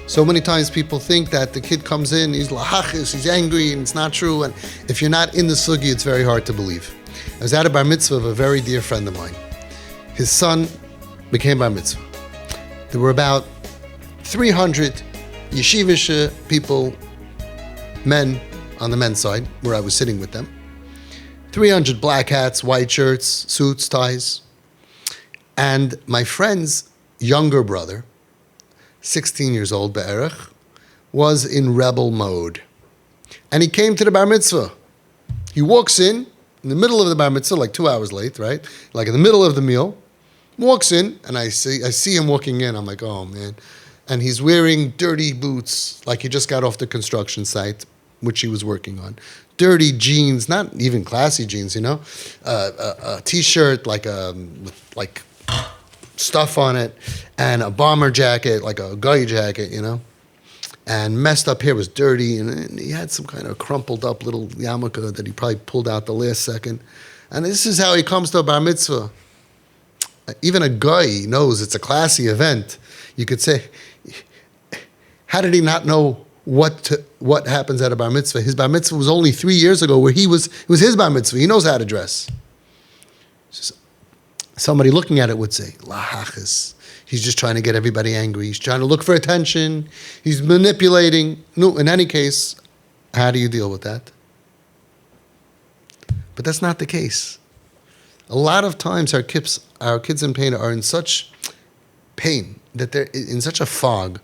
So many times people think that the kid comes in, he's lahachis, he's angry, and it's not true. And if you're not in the sugi, it's very hard to believe. I was at a bar mitzvah of a very dear friend of mine. His son became bar mitzvah. There were about 300 yeshivish people, men on the men's side, where I was sitting with them. 300 black hats, white shirts, suits, ties. And my friend's younger brother, 16 years old, Be'erech, was in rebel mode. And he came to the bar mitzvah. He walks in the middle of the bar mitzvah, like 2 hours late, right? Like in the middle of the meal. Walks in, and I see him walking in. I'm like, oh, man. And he's wearing dirty boots, like he just got off the construction site, which he was working on. Dirty jeans, not even classy jeans, you know? A T-shirt, with stuff on it, and a bomber jacket, like a guy jacket, you know? And messed up hair, was dirty, and he had some kind of crumpled up little yarmulke that he probably pulled out the last second. And this is how he comes to a bar mitzvah. Even a guy knows it's a classy event. You could say, how did he not know what happens at a bar mitzvah? His bar mitzvah was only 3 years ago, where it was his bar mitzvah. He knows how to dress. Somebody looking at it would say, lahachis. He's just trying to get everybody angry. He's trying to look for attention. He's manipulating. No, in any case, how do you deal with that? But that's not the case. A lot of times our kids in pain are in such pain, that they're in such a fog,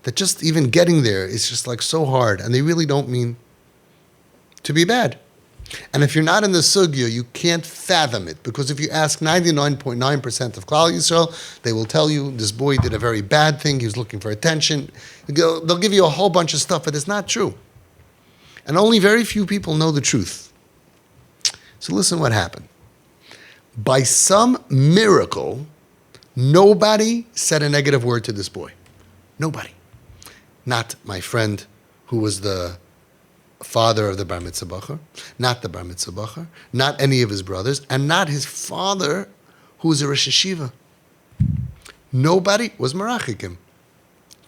that just even getting there is just like so hard, and they really don't mean to be bad. And if you're not in the sugya, you can't fathom it, because if you ask 99.9% of Klal Yisrael, they will tell you this boy did a very bad thing, he was looking for attention. They'll give you a whole bunch of stuff, but it's not true. And only very few people know the truth. So listen what happened. By some miracle, nobody said a negative word to this boy. Nobody. Not my friend who was the father of the bar mitzvah bacher, not the bar mitzvah bacher, not any of his brothers, and not his father who was a Rosh Yeshiva. Nobody was marachikim.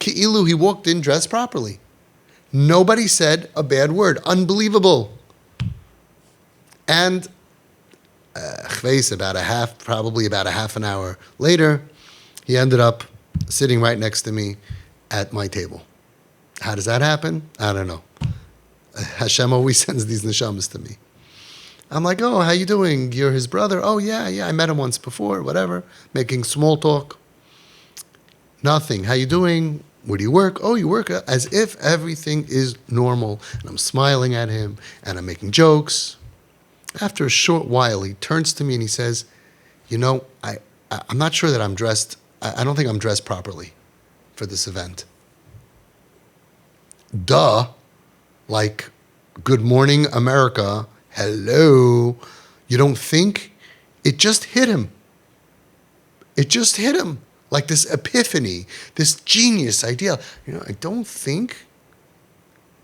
Ki'ilu, he walked in dressed properly. Nobody said a bad word. Unbelievable. And probably about a half an hour later, he ended up sitting right next to me at my table. How does that happen? I don't know. Hashem always sends these neshamas to me. I'm like, oh, how you doing? You're his brother? Oh, yeah, I met him once before, whatever. Making small talk. Nothing. How you doing? Where do you work? Oh, you work? As if everything is normal. And I'm smiling at him, and I'm making jokes. After a short while, he turns to me and he says, you know, I'm not sure that I'm dressed. I don't think I'm dressed properly for this event. Duh. Like, good morning, America. Hello. You don't think? It just hit him. It just hit him. Like this epiphany, this genius idea. You know, I don't think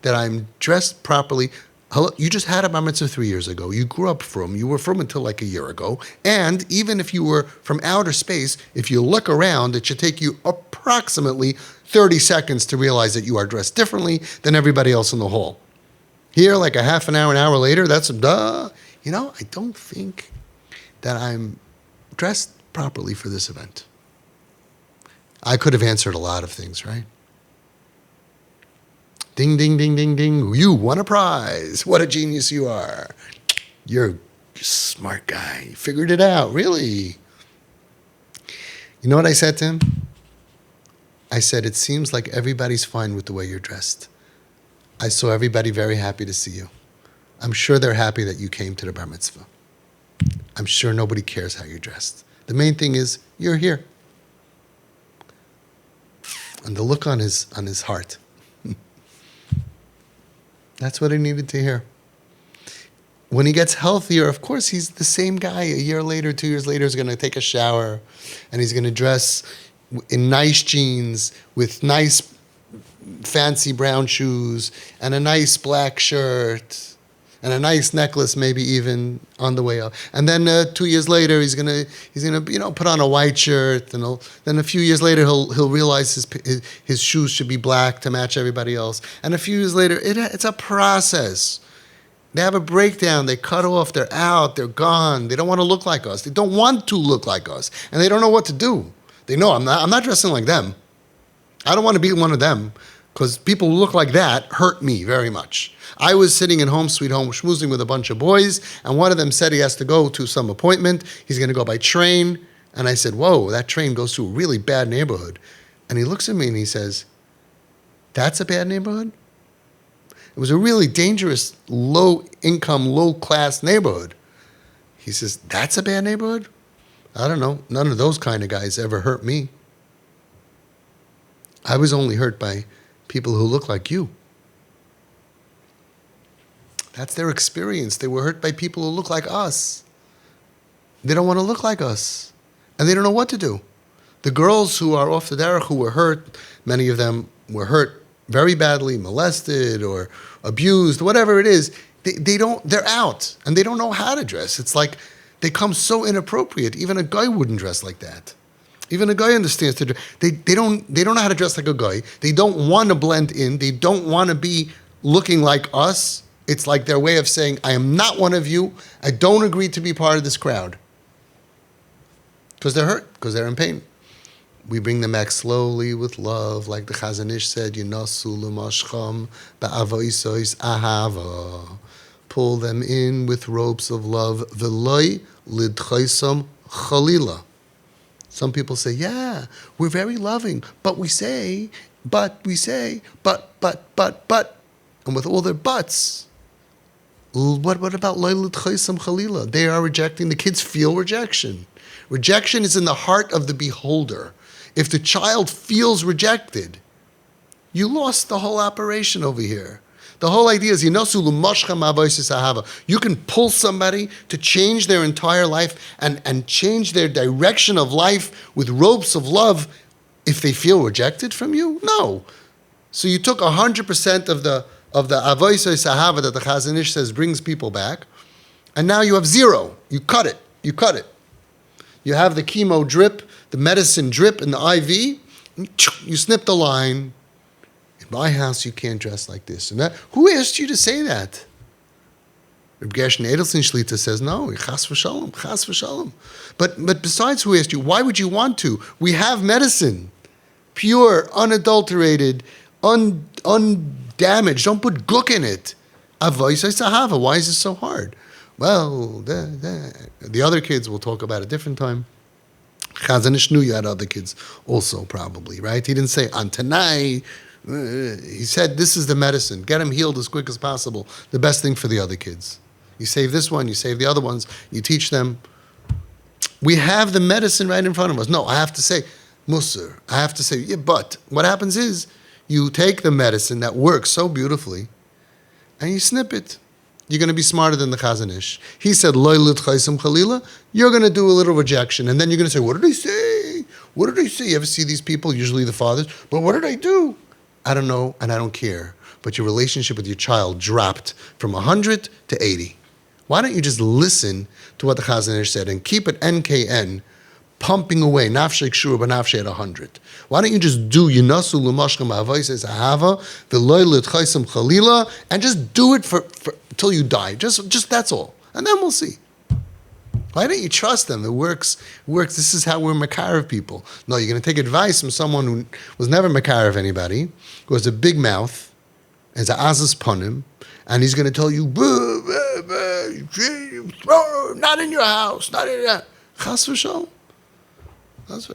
that I'm dressed properly. Hello, you just had a bar mitzvah 3 years ago. You grew up you were from until like a year ago. And even if you were from outer space, if you look around, it should take you approximately 30 seconds to realize that you are dressed differently than everybody else in the hall. Here, like a half an hour later, that's duh. You know, I don't think that I'm dressed properly for this event. I could have answered a lot of things, right? Ding, ding, ding, ding, ding. You won a prize. What a genius you are. You're a smart guy. You figured it out, really. You know what I said to him? I said, it seems like everybody's fine with the way you're dressed. I saw everybody very happy to see you. I'm sure they're happy that you came to the bar mitzvah. I'm sure nobody cares how you're dressed. The main thing is, you're here. And the look on his heart. That's what I needed to hear. When he gets healthier, of course, he's the same guy. A year later, 2 years later, he's going to take a shower, and he's going to dress in nice jeans with nice fancy brown shoes and a nice black shirt and a nice necklace, maybe even on the way up. And then 2 years later, he's gonna put on a white shirt, and then a few years later he'll realize his shoes should be black to match everybody else. And a few years later, it's a process. They have a breakdown. They cut off. They're out. They're gone. They don't want to look like us. They don't want to look like us, and they don't know what to do. They know I'm not dressing like them. I don't want to be one of them, because people who look like that hurt me very much. I was sitting in Home Sweet Home schmoozing with a bunch of boys, and one of them said he has to go to some appointment. He's going to go by train. And I said, whoa, that train goes to a really bad neighborhood. And he looks at me and he says, that's a bad neighborhood? It was a really dangerous, low-income, low-class neighborhood. He says, that's a bad neighborhood? I don't know. None of those kind of guys ever hurt me. I was only hurt by people who look like you. That's their experience. They were hurt by people who look like us. They don't want to look like us. And they don't know what to do. The girls who are off the derech who were hurt, many of them were hurt very badly, molested or abused, whatever it is, they're out and they don't know how to dress. It's like they come so inappropriate. Even a guy wouldn't dress like that. Even a guy understands to dress. They don't know how to dress like a guy. They don't want to blend in. They don't want to be looking like us. It's like their way of saying, I am not one of you. I don't agree to be part of this crowd. Because they're hurt, because they're in pain. We bring them back slowly with love, like the Chazon Ish said, Yinasu l'mashcham ba'avoisois ahava. Pull them in with ropes of love. V'loi lidchaisam chalila. Some people say, yeah, we're very loving, but we say, but. And with all their buts, what about loi lidchaisam chalila? They are rejecting. The kids feel rejection. Rejection is in the heart of the beholder. If the child feels rejected, you lost the whole operation over here. The whole idea is, you can pull somebody to change their entire life and change their direction of life with ropes of love if they feel rejected from you? No. So you took 100% of the avoisoi sahava that the Chazon Ish says brings people back, and now you have zero. You cut it. You have the chemo drip, the medicine drip in the IV, you snip the line. In my house, you can't dress like this and that. Who asked you to say that? Reb Gershon Edelstein Shlita says, no, chas v'shalom. But besides who asked you, why would you want to? We have medicine, pure, unadulterated, undamaged. Don't put gook in it. Avoisai sahava. Why is it so hard? Well, the other kids we'll talk about a different time. Chazon Ish knew you had other kids also, probably, right? He didn't say, on tonight. He said, this is the medicine. Get them healed as quick as possible. The best thing for the other kids. You save this one, you save the other ones, you teach them. We have the medicine right in front of us. No, I have to say, Musar. I have to say, yeah, but what happens is, you take the medicine that works so beautifully, and you snip it. You're going to be smarter than the Chazon Ish. He said, Loi lidchaisam chalila. You're going to do a little rejection. And then you're going to say, what did I say? What did I say? You ever see these people, usually the fathers? But what did I do? I don't know, and I don't care. But your relationship with your child dropped from 100 to 80. Why don't you just listen to what the Chazon Ish said and keep it NKN, pumping away, nafshek shur b'nafshek at 100. Why don't you just do Yinasu l'mashcham ba'avoisei ahava v'loi lidchaisam chalila, and just do it for until you die. Just that's all. And then we'll see. Why don't you trust them? It works. This is how we're makarev people. No, you're going to take advice from someone who was never makarev anybody, who has a big mouth, has a azas panim, and he's going to tell you, not in your house, not in your chas v'shalom.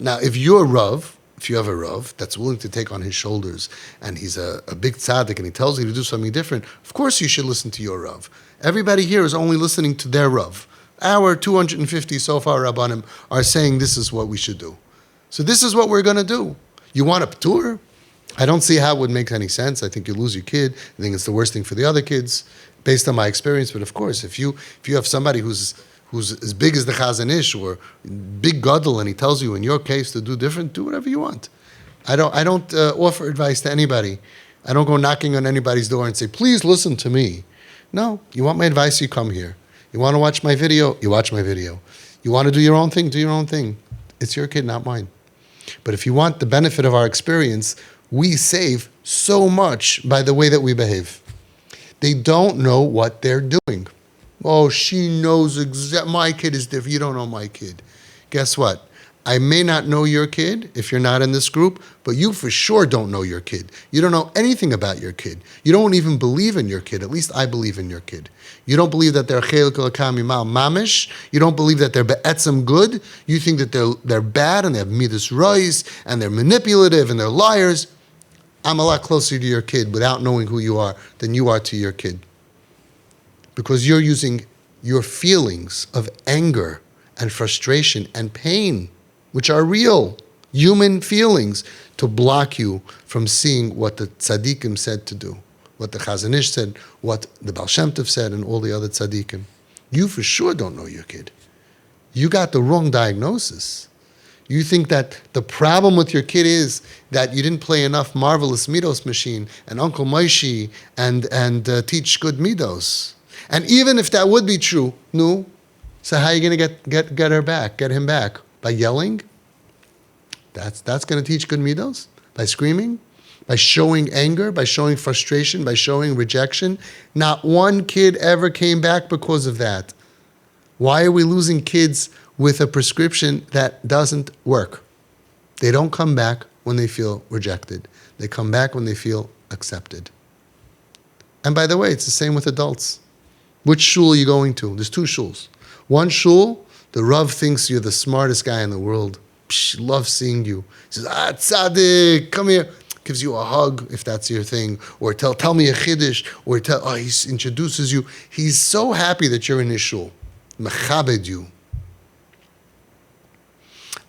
Now, if you have a Rav that's willing to take on his shoulders, and he's a big tzaddik, and he tells you to do something different, of course you should listen to your Rav. Everybody here is only listening to their Rav. Our 250 so far Rabbanim are saying this is what we should do. So this is what we're going to do. You want a tour? I don't see how it would make any sense. I think you lose your kid. I think it's the worst thing for the other kids, based on my experience. But of course, if you have somebody who's as big as the Chazon Ish or big gadol, and he tells you in your case to do different, do whatever you want. I don't offer advice to anybody. I don't go knocking on anybody's door and say, please listen to me. No, you want my advice, you come here. You want to watch my video, you watch my video. You want to do your own thing, do your own thing. It's your kid, not mine. But if you want the benefit of our experience, we save so much by the way that we behave. They don't know what they're doing. Oh, she knows exactly. My kid is different. You don't know my kid. Guess what? I may not know your kid if you're not in this group, but you for sure don't know your kid. You don't know anything about your kid. You don't even believe in your kid. At least I believe in your kid. You don't believe that they're chelik l'kam imal mamish. You don't believe that they're be'etzem good. You think that they're bad and they have midas rois and they're manipulative and they're liars. I'm a lot closer to your kid without knowing who you are than you are to your kid. Because you're using your feelings of anger and frustration and pain, which are real human feelings, to block you from seeing what the tzaddikim said to do, what the Chazon Ish said, what the Baal Shem Tov said, and all the other tzaddikim. You for sure don't know your kid. You got the wrong diagnosis. You think that the problem with your kid is that you didn't play enough Marvelous Midos Machine and Uncle Moishi and teach good Midos. And even if that would be true, no, so how are you going to get her back, get him back? By yelling? That's going to teach good midos? By screaming? By showing anger? By showing frustration? By showing rejection? Not one kid ever came back because of that. Why are we losing kids with a prescription that doesn't work? They don't come back when they feel rejected. They come back when they feel accepted. And by the way, it's the same with adults. Which shul are you going to? There's two shuls. One shul, the Rav thinks you're the smartest guy in the world. Psh, loves seeing you. He says, tzaddik, come here. Gives you a hug, if that's your thing. Or tell me a chiddush. Or he introduces you. He's so happy that you're in his shul. Mechabed you.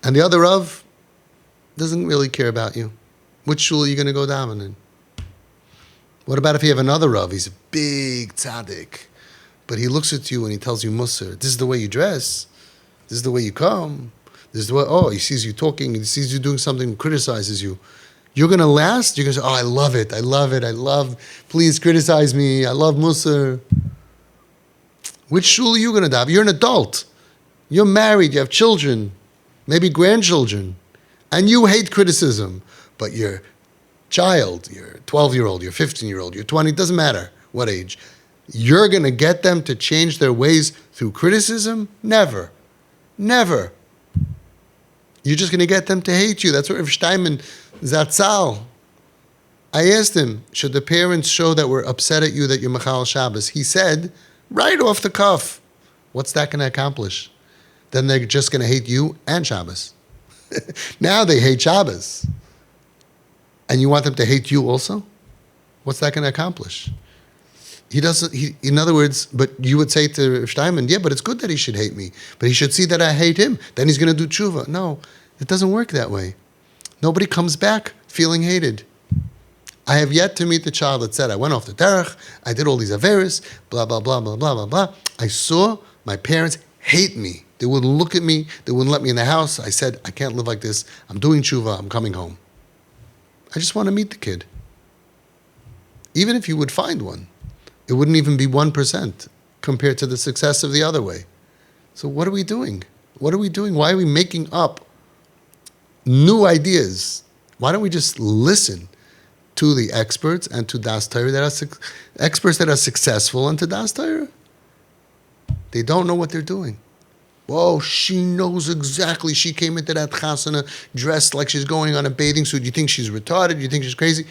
And the other Rav doesn't really care about you. Which shul are you going to go daven in? What about if you have another Rav? He's a big tzaddik. But he looks at you and he tells you Musar. This is the way you dress. This is the way you come. This is the way, he sees you talking. He sees you doing something, criticizes you. You're going to last? You're going to say, I love it. I love it. Please criticize me. I love Musar. Which shul are you going to daven? You're an adult. You're married. You have children. Maybe grandchildren. And you hate criticism. But your child, your 12-year-old, your 15-year-old, your 20, it doesn't matter what age. You're going to get them to change their ways through criticism? Never. Never. You're just going to get them to hate you. That's what Rav Steinman Zatzal. I asked him, should the parents show that we're upset at you that you're Machal Shabbos? He said, right off the cuff, what's that going to accomplish? Then they're just going to hate you and Shabbos. Now they hate Shabbos. And you want them to hate you also? What's that going to accomplish? In other words, but you would say to Steinman, yeah, but it's good that he should hate me. But he should see that I hate him. Then he's going to do tshuva. No, it doesn't work that way. Nobody comes back feeling hated. I have yet to meet the child that said, I went off the derech, I did all these averis, blah, blah, blah, blah, blah, blah, blah. I saw my parents hate me. They wouldn't look at me. They wouldn't let me in the house. I said, I can't live like this. I'm doing tshuva. I'm coming home. I just want to meet the kid. Even if you would find one. It wouldn't even be 1% compared to the success of the other way. So what are we doing? What are we doing? Why are we making up new ideas? Why don't we just listen to the experts and to Das Torah that are experts that are successful and to Das Torah? They don't know what they're doing. Whoa, she knows exactly. She came into that chasana dressed like she's going on a bathing suit. You think she's retarded? You think she's crazy?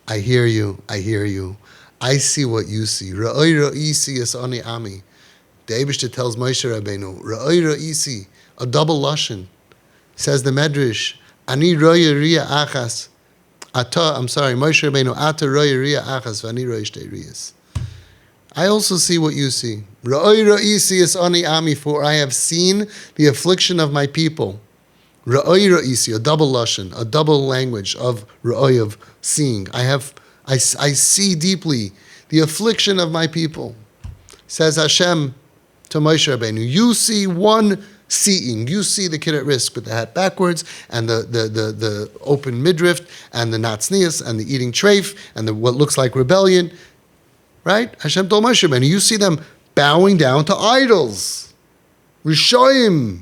I hear you. I hear you. I see what you see. Ra'oi ra'isi es ani ami. The Eibishter tells Moshe Rabbeinu, Ra'oi ra'isi, a double lashon. Says the Medrash, Ani roya ria achas. Moshe Rabbeinu, Ata roya ria achas, v'ani roya shtei riyas. I also see what you see. Ra'oi ra'isi es ani ami, for I have seen the affliction of my people. Ra'oi ra'isi, a double lashon, a double language of ra'oi, of seeing. I see deeply the affliction of my people. Says Hashem to Moshe Rabbeinu, you see one seeing. You see the kid at risk with the hat backwards, and the open midriff, and the natznias, and the eating treif, and what looks like rebellion. right? Hashem told Moshe Rabbeinu, you see them bowing down to idols. Rishoyim.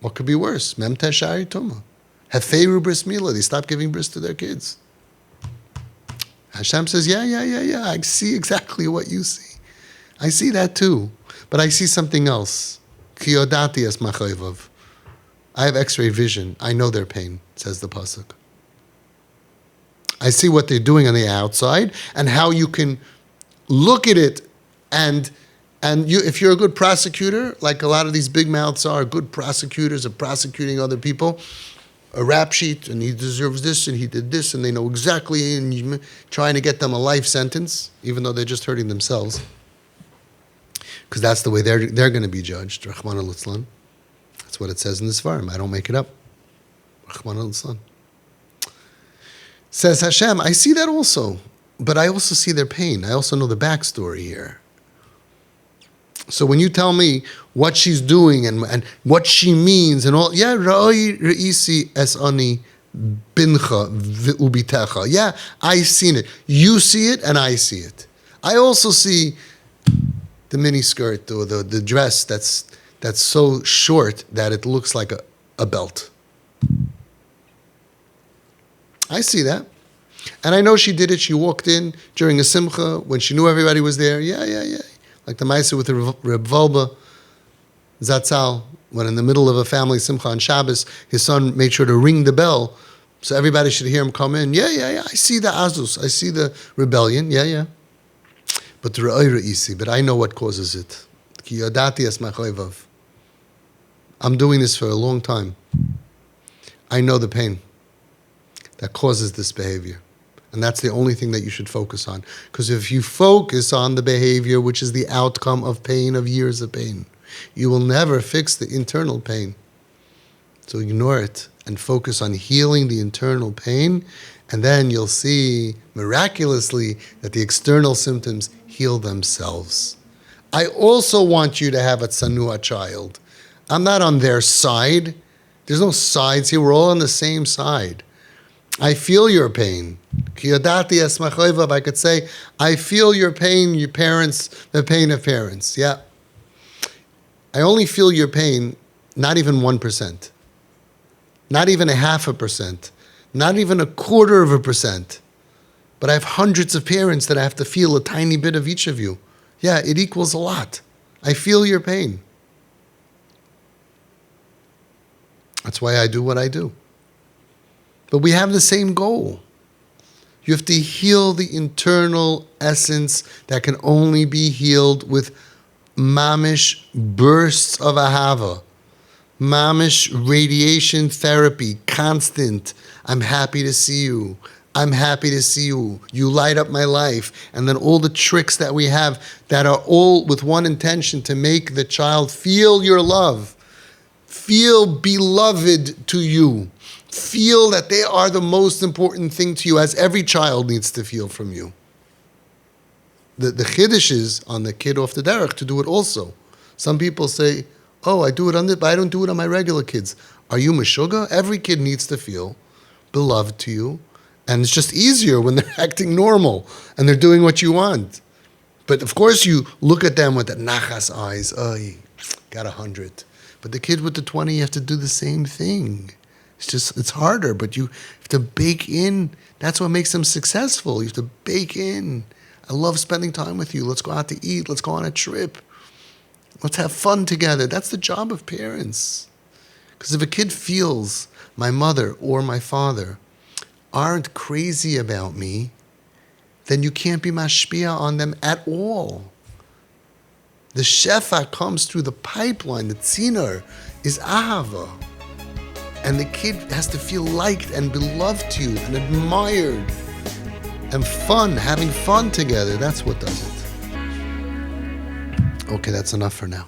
What could be worse? Mem Teshari Tuma. Hefeiru bris milah. They stop giving bris to their kids. Hashem says, yeah. I see exactly what you see. I see that too. But I see something else. Ki yodati es machoivav. I have x-ray vision. I know their pain, says the pasuk. I see what they're doing on the outside and how you can look at it and you, if you're a good prosecutor, like a lot of these big mouths are, good prosecutors of prosecuting other people, a rap sheet, and he deserves this, and he did this, and they know exactly, and you're trying to get them a life sentence, even though they're just hurting themselves. Because that's the way they're going to be judged. Rahman al-Islam. That's what it says in this Svarim. I don't make it up. Rahman al-Islam. Says Hashem, I see that also, but I also see their pain. I also know the backstory here. So when you tell me what she's doing and what she means and all, yeah, Ra'oi Re'isi es ani bincha ubitecha. Yeah, I've seen it. You see it and I see it. I also see the mini skirt or the dress that's so short that it looks like a belt. I see that. And I know she did it. She walked in during a simcha when she knew everybody was there. Yeah. Like the Maisa with the Reb Volba Zatzal, when in the middle of a family simcha on Shabbos, his son made sure to ring the bell so everybody should hear him come in. Yeah. I see the azus. I see the rebellion. Yeah. But the Ra'oi Re'isi, but I know what causes it. Ki yodati es machoivav. I'm doing this for a long time. I know the pain that causes this behavior. And that's the only thing that you should focus on. Because if you focus on the behavior, which is the outcome of pain, of years of pain, you will never fix the internal pain. So ignore it and focus on healing the internal pain, and then you'll see miraculously that the external symptoms heal themselves. I also want you to have a tsanua child. I'm not on their side. There's no sides here. We're all on the same side. I feel your pain. I could say, I feel your pain, your parents, the pain of parents. Yeah. I only feel your pain, not even 1%. Not even 0.5%. Not even 0.25%. But I have hundreds of parents that I have to feel a tiny bit of each of you. Yeah, it equals a lot. I feel your pain. That's why I do what I do. But we have the same goal. You have to heal the internal essence that can only be healed with mamish bursts of ahava, mamish radiation therapy, constant. I'm happy to see you. I'm happy to see you. You light up my life. And then all the tricks that we have that are all with one intention, to make the child feel your love, feel beloved to you. Feel that they are the most important thing to you, as every child needs to feel from you. The chiddush is on the kid off the derech to do it also. Some people say, oh, I do it on this, but I don't do it on my regular kids. Are you meshuggah? Every kid needs to feel beloved to you. And it's just easier when they're acting normal and they're doing what you want. But of course you look at them with the nachas eyes. Oh, you got 100. But the kid with the 20, you have to do the same thing. It's harder, but you have to bake in. That's what makes them successful. You have to bake in. I love spending time with you. Let's go out to eat. Let's go on a trip. Let's have fun together. That's the job of parents. Because if a kid feels my mother or my father aren't crazy about me, then you can't be mashpia on them at all. The shefa comes through the pipeline. The tzinor is ahava. And the kid has to feel liked and beloved to you and admired and fun, having fun together. That's what does it. Okay, that's enough for now.